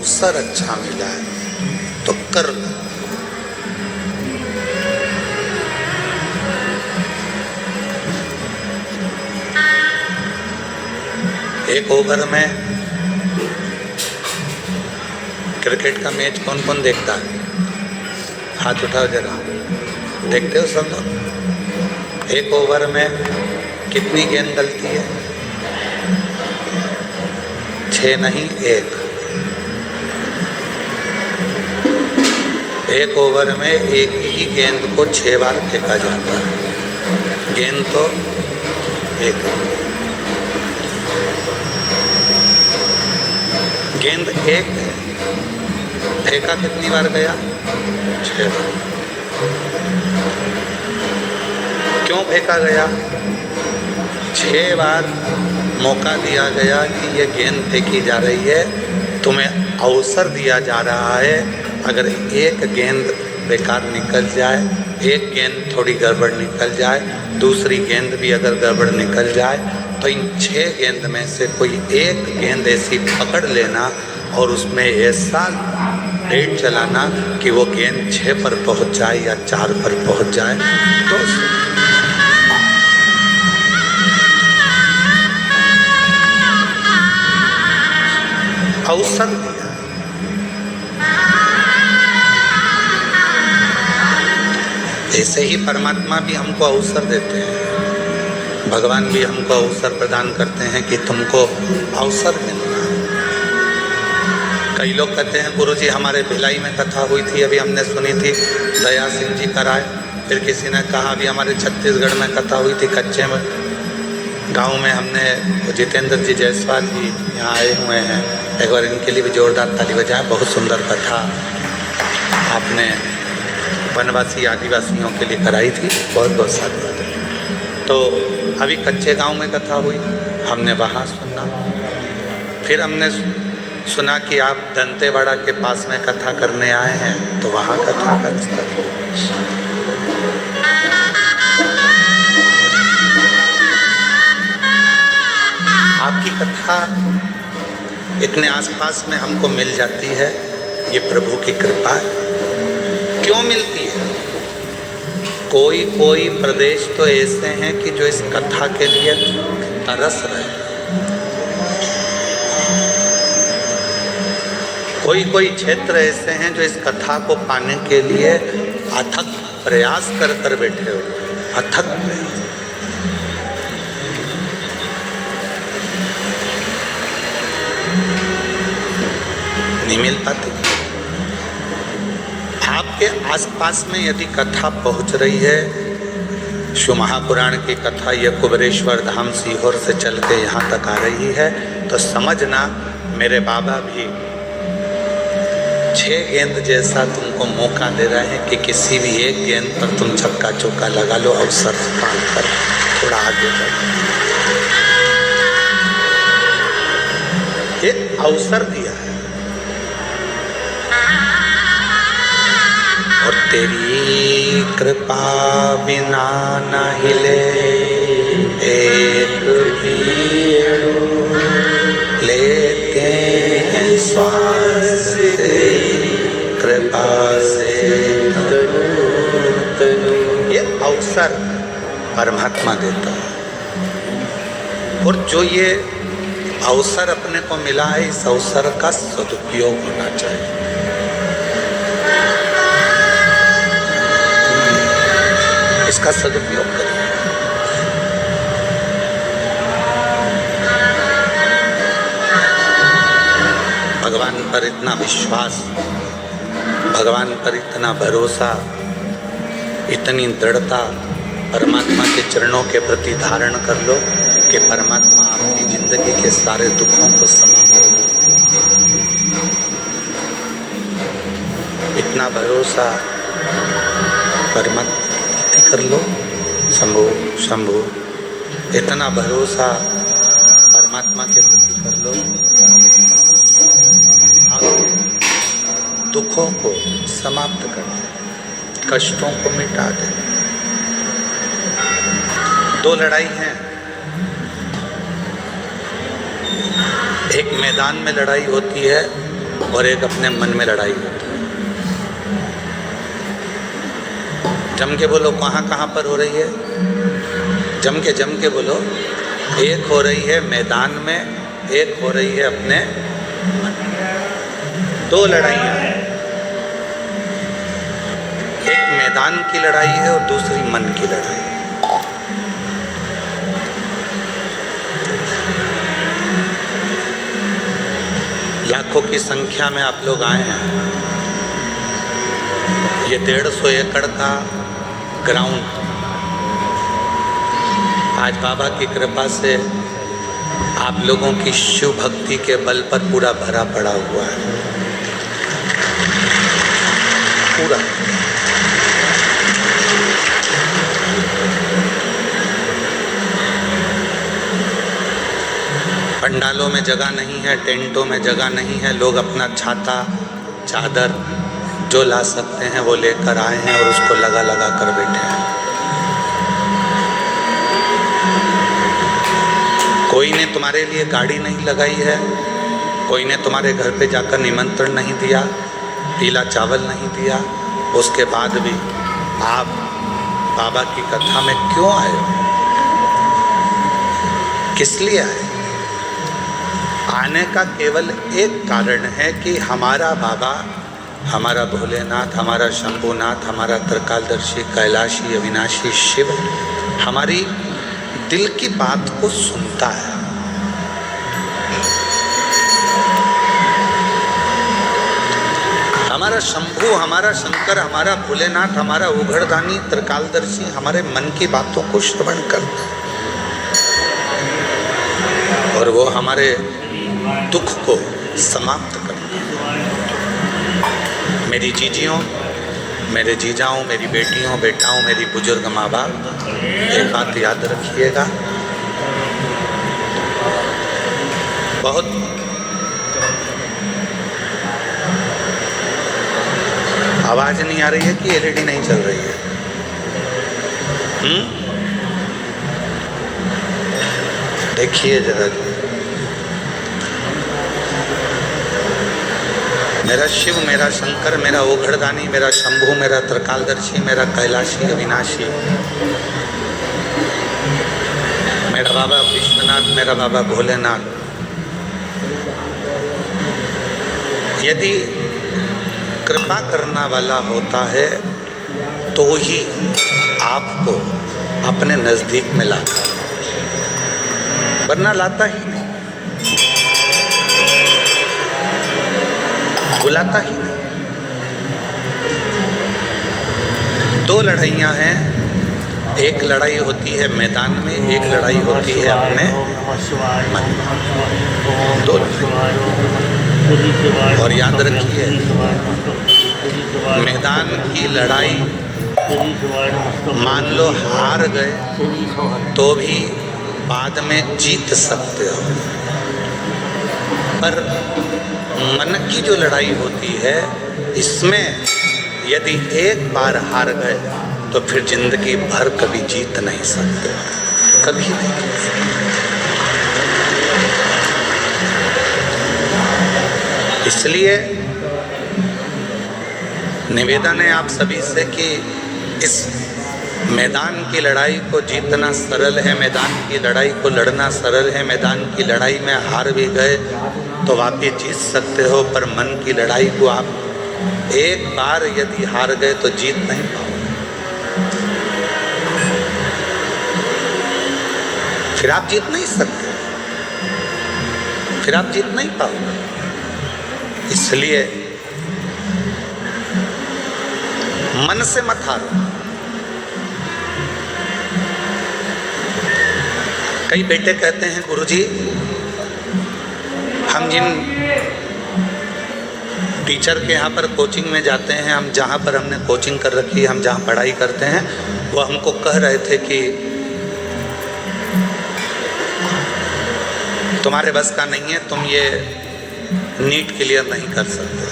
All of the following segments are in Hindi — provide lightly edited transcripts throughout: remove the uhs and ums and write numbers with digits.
अवसर अच्छा मिला है तो कर लो। एक ओवर में क्रिकेट का मैच कौन कौन देखता है? हाथ उठाओ जरा। देखते हो सब लोग? एक ओवर में कितनी गेंद डलती है? 6 नहीं, 1। एक ओवर में एक ही गेंद को 6 बार फेंका जाता है। गेंद तो एक, गेंद एक है, फेंका कितनी बार गया? 6 बार। क्यों फेंका गया? 6 बार मौका दिया गया कि ये गेंद फेंकी जा रही है, तुम्हें अवसर दिया जा रहा है। अगर एक गेंद बेकार निकल जाए, एक गेंद थोड़ी गड़बड़ निकल जाए, दूसरी गेंद भी अगर गड़बड़ निकल जाए, तो इन 6 गेंद में से कोई एक गेंद ऐसी पकड़ लेना और उसमें ऐसा रेट चलाना कि वो गेंद 6 पर पहुंच जाए या 4 पर पहुंच जाए। तो अवसर दिया। ऐसे ही परमात्मा भी हमको अवसर देते हैं, भगवान भी हमको अवसर प्रदान करते हैं कि तुमको अवसर मिलना है। कई लोग कहते हैं गुरुजी हमारे भिलाई में कथा हुई थी, अभी हमने सुनी थी, दया सिंह जी कराए। फिर किसी ने कहा अभी हमारे छत्तीसगढ़ में कथा हुई थी, कच्चे में गांव में हमने जितेंद्र जी जायसवाल जी यहाँ आए हुए हैं, एक बार इनके लिए भी जोरदार ताली बजाएं। बहुत सुंदर कथा आपने वनवासी आदिवासियों के लिए कराई थी, बहुत बहुत साधुवाद। तो अभी कच्चे गांव में कथा हुई, हमने वहाँ सुना। फिर हमने सुना कि आप दंतेवाड़ा के पास में कथा करने आए हैं, तो वहाँ कथा करते। आपकी कथा इतने आसपास में हमको मिल जाती है, ये प्रभु की कृपा है। क्यों मिलती है? कोई कोई प्रदेश तो ऐसे हैं कि जो इस कथा के लिए तरस रहे हैं। कोई कोई क्षेत्र ऐसे हैं जो इस कथा को पाने के लिए अथक प्रयास कर कर बैठे हो, अथक प्रयास। नहीं मिल पाती। आपके आसपास में यदि कथा पहुंच रही है, शिव महापुराण की कथा ये कुबरेश्वर धाम सीहोर से चल के यहाँ तक आ रही है, तो समझना मेरे बाबा भी 6 गेंद जैसा तुमको मौका दे रहे हैं कि किसी भी एक गेंद पर तुम छक्का चौका लगा लो, अवसर पाल कर थोड़ा आगे बढ़ो। ये अवसर दिया है। और तेरी कृपा बिना न हिले एक भी लेते हैं श्वास, तेरी कृपा से ये अवसर परमात्मा देता है। और जो ये अवसर अपने को मिला है, इस अवसर का सदुपयोग होना चाहिए। इसका सदुपयोग करिए। भगवान पर इतना विश्वास, भगवान पर इतना भरोसा, इतनी दृढ़ता परमात्मा के चरणों के प्रति धारण कर लो कि परमात्मा आपकी जिंदगी के सारे दुखों को समाप्त। इतना भरोसा परमात्मा कर लो। शंभु शंभु, इतना भरोसा परमात्मा के प्रति कर लो, आप दुखों को समाप्त कर दे, कष्टों को मिटा दे। 2 लड़ाई हैं। एक मैदान में लड़ाई होती है और एक अपने मन में लड़ाई होती है। जम के बोलो कहाँ कहाँ पर हो रही है? जम के बोलो। एक हो रही है मैदान में, एक हो रही है अपने मन में। दो लड़ाइयाँ हैं, एक मैदान की लड़ाई है और दूसरी मन की लड़ाई है। लाखों की संख्या में आप लोग आए हैं। ये 150 एकड़ का ग्राउंड आज बाबा की कृपा से आप लोगों की शिव भक्ति के बल पर पूरा भरा पड़ा हुआ है, पूरा। पंडालों में जगह नहीं है, टेंटों में जगह नहीं है। लोग अपना छाता, चादर जो ला सकते हैं वो लेकर आए हैं और उसको लगा लगा कर बैठे हैं। कोई ने तुम्हारे लिए गाड़ी नहीं लगाई है, कोई ने तुम्हारे घर पे जाकर निमंत्रण नहीं दिया, पीला चावल नहीं दिया। उसके बाद भी आप बाबा की कथा में क्यों आए हो? किस लिए आए? आने का केवल एक कारण है कि हमारा बाबा, हमारा भोलेनाथ, हमारा शंभुनाथ, हमारा त्रिकालदर्शी, कैलाशी, अविनाशी शिव हमारी दिल की बात को सुनता है। हमारा शंभु, हमारा शंकर, हमारा भोलेनाथ, हमारा उघड़दानी, त्रिकालदर्शी हमारे मन की बातों को श्रवण करता है और वो हमारे दुख को समाप्त करता है। मेरी जीजियों, मेरे जीजाओं, मेरी बेटियों, बेटाओं, मेरी बुजुर्ग माँ बाप, एक बात याद रखिएगा, बहुत आवाज नहीं आ रही है कि एलईडी नहीं चल रही है? देखिए जरा, मेरा शिव, मेरा शंकर, मेरा ओघड़दानी, मेरा शंभु, मेरा त्रिकालदर्शी, मेरा कैलाशी, अविनाशी, मेरा बाबा विश्वनाथ, मेरा बाबा भोलेनाथ, यदि कृपा करना वाला होता है तो ही आपको अपने नजदीक में लाता है, वरना लाता ही नहीं, बुलाता ही नहीं। दो लड़ाइयाँ हैं, एक लड़ाई होती है मैदान में, एक लड़ाई होती है अपने मन में। दो और याद रखिए, मैदान की लड़ाई मान लो हार गए तो भी बाद में जीत सकते हो, पर मन की जो लड़ाई होती है इसमें यदि एक बार हार गए तो फिर जिंदगी भर कभी जीत नहीं सकते, कभी नहीं। इसलिए निवेदन है आप सभी से कि इस मैदान की लड़ाई को जीतना सरल है, मैदान की लड़ाई को लड़ना सरल है। मैदान की लड़ाई में हार भी गए तो वापिस जीत सकते हो, पर मन की लड़ाई को आप एक बार यदि हार गए तो जीत नहीं पाओगे, फिर आप जीत नहीं सकते, फिर आप जीत नहीं पाओगे। इसलिए मन से मत हारो। कई बेटे कहते हैं गुरुजी, हम जिन टीचर के यहाँ पर कोचिंग में जाते हैं, हम जहाँ पर हमने कोचिंग कर रखी है, हम जहाँ पढ़ाई करते हैं, वो हमको कह रहे थे कि तुम्हारे बस का नहीं है, तुम ये नीट क्लियर नहीं कर सकते,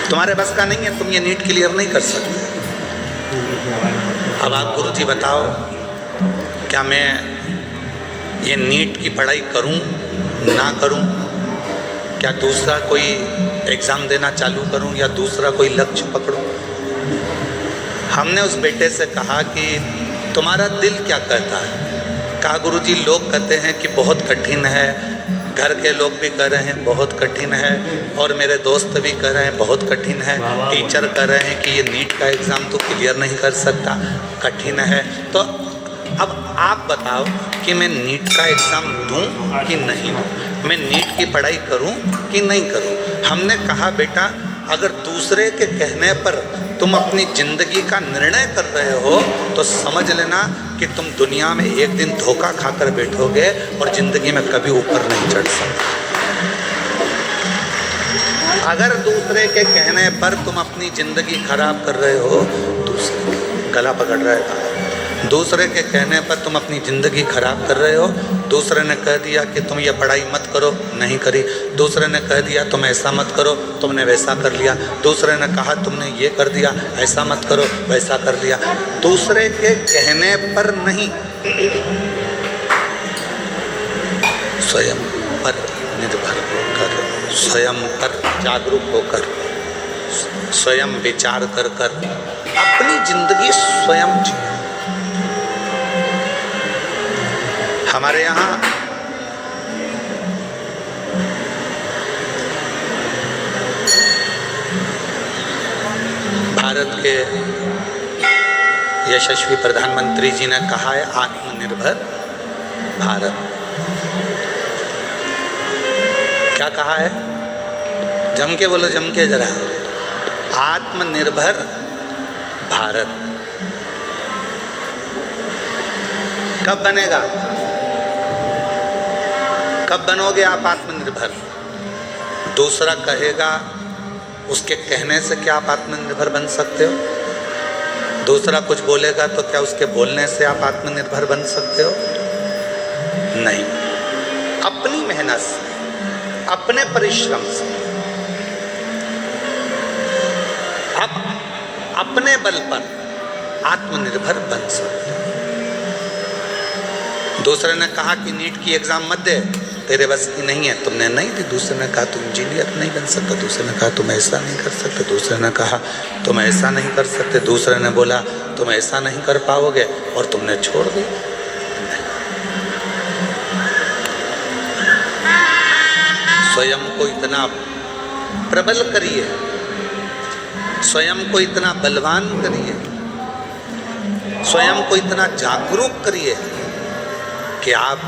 तुम्हारे बस का नहीं है, तुम ये नीट क्लियर नहीं कर सकते। अब आप गुरुजी बताओ, क्या मैं ये नीट की पढ़ाई करूं, ना करूं? क्या दूसरा कोई एग्ज़ाम देना चालू करूं या दूसरा कोई लक्ष्य पकड़ूं? हमने उस बेटे से कहा कि तुम्हारा दिल क्या कहता है? कहा गुरुजी लोग कहते हैं कि बहुत कठिन है, घर के लोग भी कह रहे हैं बहुत कठिन है, और मेरे दोस्त भी कह रहे हैं बहुत कठिन है, टीचर कह रहे हैं कि ये नीट का एग्ज़ाम तो क्लियर नहीं कर सकता, कठिन है। तो अब आप बताओ कि मैं नीट का एग्ज़ाम दूं कि नहीं दूं, मैं नीट की पढ़ाई करूं कि नहीं करूं? हमने कहा बेटा अगर दूसरे के कहने पर तुम अपनी ज़िंदगी का निर्णय कर रहे हो तो समझ लेना कि तुम दुनिया में एक दिन धोखा खाकर बैठोगे और ज़िंदगी में कभी ऊपर नहीं चढ़ सकते। अगर दूसरे के कहने पर तुम अपनी ज़िंदगी खराब कर रहे हो, दूसरे गला पकड़ रहा है, दूसरे के कहने पर तुम अपनी ज़िंदगी खराब कर रहे हो। दूसरे ने कह दिया कि तुम ये पढ़ाई मत करो, नहीं करी। दूसरे ने कह दिया तुम ऐसा मत करो, तुमने वैसा कर लिया। दूसरे ने कहा तुमने ये कर दिया, ऐसा मत करो, वैसा कर लिया। दूसरे के कहने पर नहीं, स्वयं पर निर्भर होकर, स्वयं पर जागरूक होकर, स्वयं विचार कर कर अपनी ज़िंदगी स्वयं जिए। हमारे यहाँ भारत के यशस्वी प्रधानमंत्री जी ने कहा है आत्मनिर्भर भारत। क्या कहा है? जम के बोलो, जम के जरा। आत्मनिर्भर भारत कब बनेगा? कब बनोगे आप आत्मनिर्भर? दूसरा कहेगा, उसके कहने से क्या आप आत्मनिर्भर बन सकते हो? दूसरा कुछ बोलेगा तो क्या उसके बोलने से आप आत्मनिर्भर बन सकते हो? नहीं। अपनी मेहनत से, अपने परिश्रम से, आप अपने बल पर आत्मनिर्भर बन सकते हो। दूसरे ने कहा कि नीट की एग्ज़ाम मत दे, तेरे बस की नहीं है, तुमने नहीं दी। दूसरे ने कहा तुम इंजीनियर नहीं बन सकते। दूसरे ने कहा तुम ऐसा नहीं कर सकते। दूसरे ने कहा तुम ऐसा नहीं कर सकते। दूसरे ने बोला तुम ऐसा नहीं कर पाओगे, और तुमने छोड़ दी। स्वयं को इतना प्रबल करिए, स्वयं को इतना बलवान करिए, स्वयं को इतना जागरूक करिए कि आप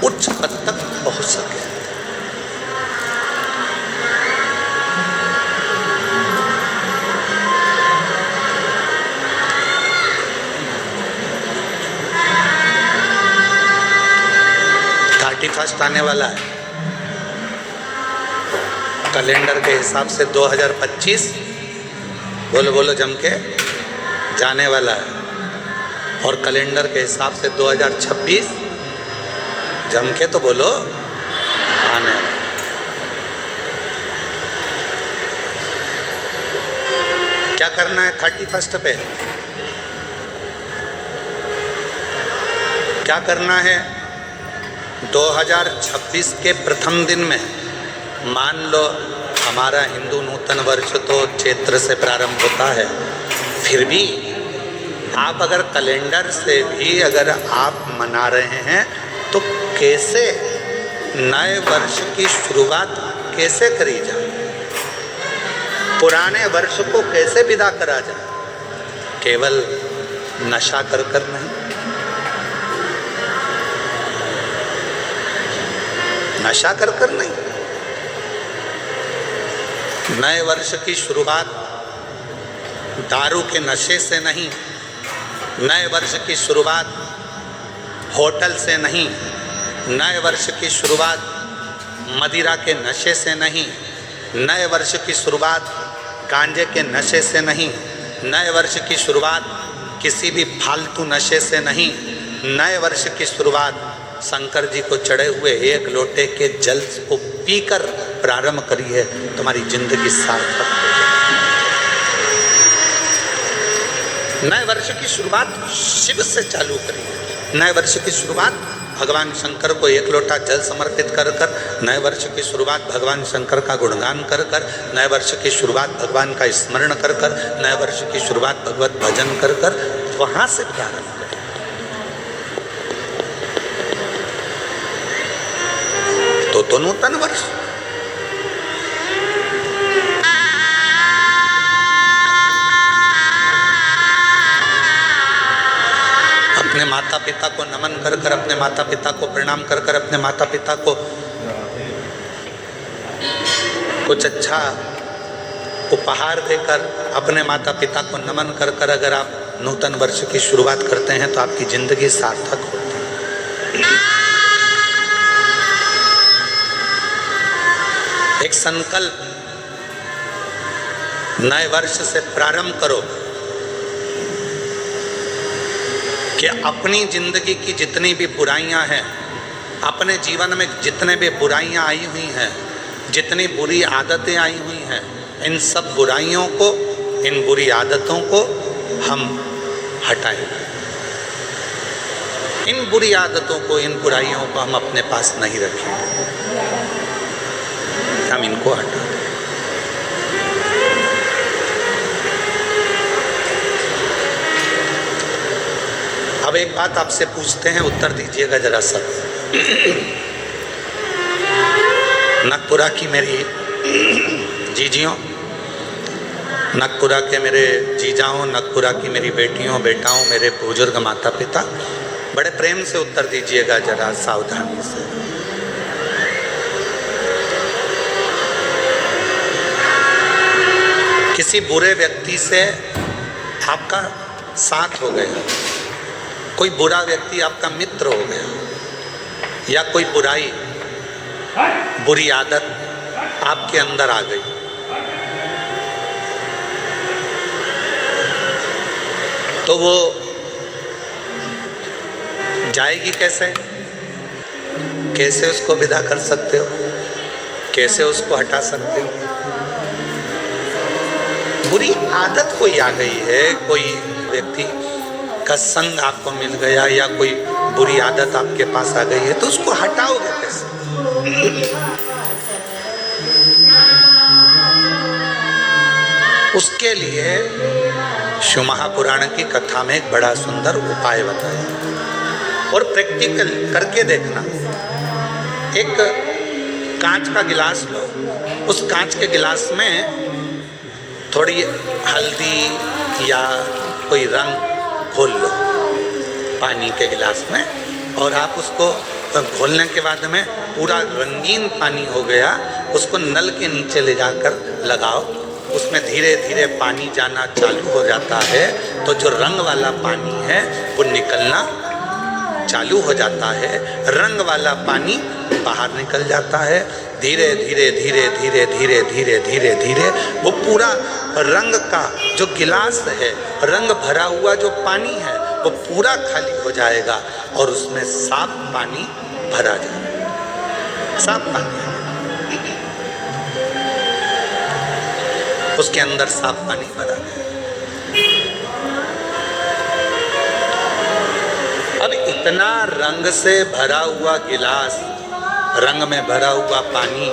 उच्च पद तक पहुंच सके। फर्स्ट आने वाला है, कैलेंडर के हिसाब से 2025 बोलो बोलो जम के जाने वाला है, और कैलेंडर के हिसाब से 2026 जम के तो बोलो आने। क्या करना है 31 पे? क्या करना है 2026 के प्रथम दिन में? मान लो हमारा हिंदू नूतन वर्ष तो चैत्र से प्रारंभ होता है, फिर भी आप अगर कैलेंडर से भी अगर आप मना रहे हैं तो कैसे नए वर्ष की शुरुआत कैसे करी जाए, पुराने वर्ष को कैसे विदा करा जाए? केवल नशा कर कर नहीं, नशा कर कर नहीं। नए वर्ष की शुरुआत दारू के नशे से नहीं, नए वर्ष की शुरुआत होटल से नहीं, नए वर्ष की शुरुआत मदिरा के नशे से नहीं, नए वर्ष की शुरुआत गांजे के नशे से नहीं, नए वर्ष की शुरुआत किसी भी फालतू नशे से नहीं, नए वर्ष की शुरुआत शंकर जी को चढ़े हुए एक लोटे के जल को पीकर प्रारंभ करी है, तुम्हारी जिंदगी सार्थक हो जाए। नए वर्ष की शुरुआत शिव से चालू करिए, नए वर्ष की शुरुआत भगवान शंकर को एक लोटा जल समर्पित कर कर, नए वर्ष की शुरुआत भगवान शंकर का गुणगान कर कर, नए वर्ष की शुरुआत भगवान का स्मरण कर कर, नए वर्ष की शुरुआत भगवत भजन कर कर, वहां से प्रारंभ करें। तो नूतन वर्ष अपने माता पिता को नमन कर कर, अपने माता पिता को प्रणाम कर कर, अपने माता पिता को कुछ अच्छा उपहार देकर, अपने माता पिता को नमन कर कर अगर आप नूतन वर्ष की शुरुआत करते हैं तो आपकी जिंदगी सार्थक होती है। एक संकल्प नए वर्ष से प्रारंभ करो कि अपनी जिंदगी की जितनी भी बुराइयां हैं, अपने जीवन में जितने भी बुराइयां आई हुई हैं, जितनी बुरी आदतें आई हुई हैं, इन सब बुराइयों को, इन बुरी आदतों को हम हटाएं। इन बुरी आदतों को, इन बुराइयों को हम अपने पास नहीं रखेंगे, हम इनको हटा दें। अब एक बात आपसे पूछते हैं, उत्तर दीजिएगा जरा सब। नागपुरा की मेरी जीजियों, नागपुरा के मेरे जीजाओं, नागपुरा की मेरी बेटियों बेटाओं, मेरे बुजुर्ग माता पिता, बड़े प्रेम से उत्तर दीजिएगा जरा, सावधानी से। किसी बुरे व्यक्ति से आपका साथ हो गया, कोई बुरा व्यक्ति आपका मित्र हो गया, या कोई बुराई, बुरी आदत आपके अंदर आ गई, तो वो जाएगी कैसे? कैसे उसको विदा कर सकते हो? कैसे उसको हटा सकते हो? बुरी आदत कोई आ गई है, कोई व्यक्ति का संग आपको मिल गया या कोई बुरी आदत आपके पास आ गई है, तो उसको हटाओगे कैसे? उसके लिए शिव महापुराण की कथा में एक बड़ा सुंदर उपाय बताया, और प्रैक्टिकल करके देखना। एक कांच का गिलास लो, उस कांच के गिलास में थोड़ी हल्दी या कोई रंग घोल लो पानी के गिलास में, और आप उसको घोलने के बाद में पूरा रंगीन पानी हो गया, उसको नल के नीचे ले जाकर लगाओ, उसमें धीरे धीरे पानी जाना चालू हो जाता है, तो जो रंग वाला पानी है वो निकलना चालू हो जाता है, रंग वाला पानी बाहर निकल जाता है। धीरे धीरे धीरे धीरे धीरे धीरे धीरे धीरे वो पूरा रंग का जो गिलास है, रंग भरा हुआ जो पानी है, वो पूरा खाली हो जाएगा और उसमें साफ पानी भरा जाएगा। साफ पानी, उसके अंदर साफ पानी भरा है। अब इतना रंग से भरा हुआ गिलास, रंग में भरा हुआ पानी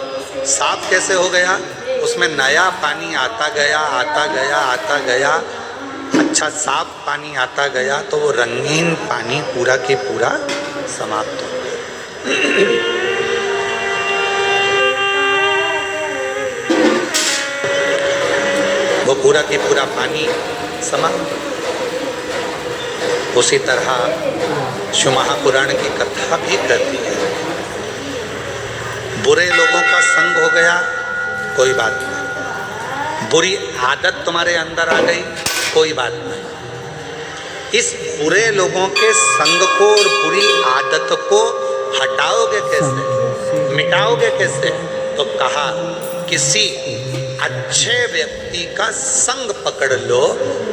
साफ कैसे हो गया? उसमें नया पानी आता गया आता गया आता गया, अच्छा साफ पानी आता गया, तो वो रंगीन पानी पूरा के पूरा समाप्त हो गया। वो पूरा के पूरा पानी समाप्त। उसी तरह शिव महापुराण की कथा भी कहती है, बुरे लोगों का संग हो गया, कोई बात नहीं, बुरी आदत तुम्हारे अंदर आ गई, कोई बात नहीं। इस बुरे लोगों के संग को और बुरी आदत को हटाओगे कैसे, मिटाओगे कैसे? तो कहा किसी अच्छे व्यक्ति का संग पकड़ लो,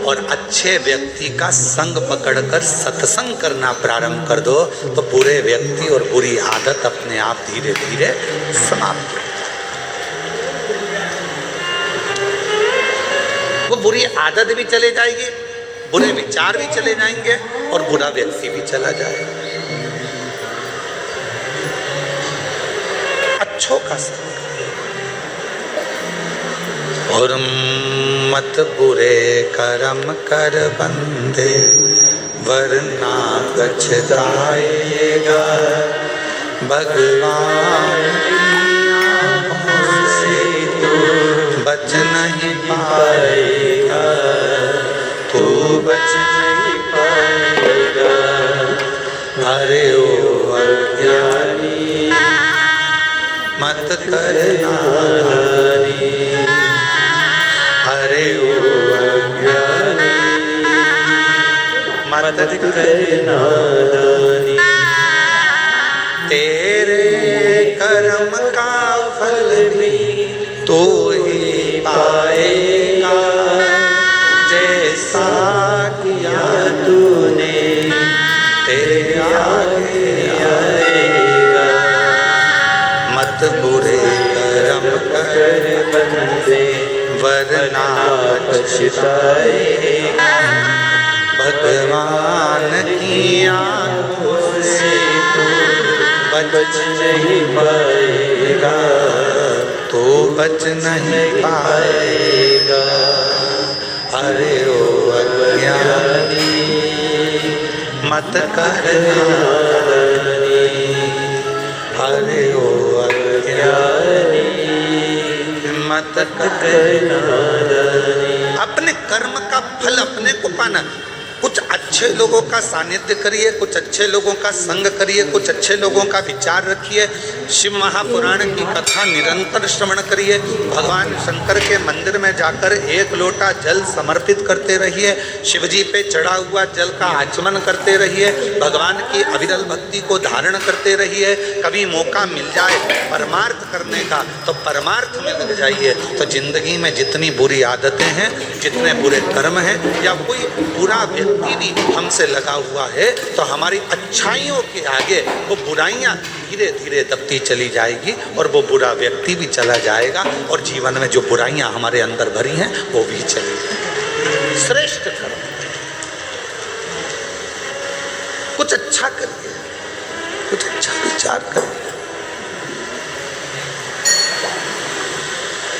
और अच्छे व्यक्ति का संग पकड़कर सत्संग करना प्रारंभ कर दो, तो बुरे व्यक्ति और बुरी आदत अपने आप धीरे धीरे समाप्त हो जाए। वो बुरी आदत भी चले जाएगी, बुरे विचार भी चले जाएंगे, और बुरा व्यक्ति भी चला जाएगा। अच्छों का संग और मत बुरे कर्म कर बंदे वरना पछताएगा भगवान से तू बच नहीं पाएगा, तू बच नहीं पाएगा। अरे ओ अज्ञानी मत करना नादानी, अरे ओ अज्ञानी मत करना नादानी। तेरे कर्म का फल भी तो ही पाएगा जैसा किया तूने, तेरे आगे आएगा। मत बुरे कर्म कर बंदे वरना पछताएगा भगवान की आंखों से तू बच नहीं पाएगा, तो बच नहीं पाएगा। अरे ओ अज्ञानी मत करना नादानी, अरे ओ अज्ञानी मत करना नादानी। अपने कर्म का फल अपने को पाना। कुछ अच्छे लोगों का सानिध्य करिए, कुछ अच्छे लोगों का संग करिए, कुछ अच्छे लोगों का विचार रखिए, शिव महापुराण की कथा निरंतर श्रवण करिए, भगवान शंकर के मंदिर में जाकर एक लोटा जल समर्पित करते रहिए, शिवजी पे चढ़ा हुआ जल का आचमन करते रहिए, भगवान की अविरल भक्ति को धारण करते रहिए। कभी मौका मिल जाए परमार्थ करने का तो परमार्थ में लग जाइए। तो जिंदगी में जितनी बुरी आदतें हैं, जितने बुरे कर्म हैं, या कोई बुरा व्यक्ति भी हमसे लगा हुआ है, तो हमारी अच्छाइयों के आगे वो बुराइयां धीरे धीरे दबती चली जाएगी और वो बुरा व्यक्ति भी चला जाएगा और जीवन में जो बुराइयां हमारे अंदर भरी हैं वो भी चली जाएगी। श्रेष्ठ कर्म, कुछ अच्छा करिए, कुछ अच्छा विचार करिए।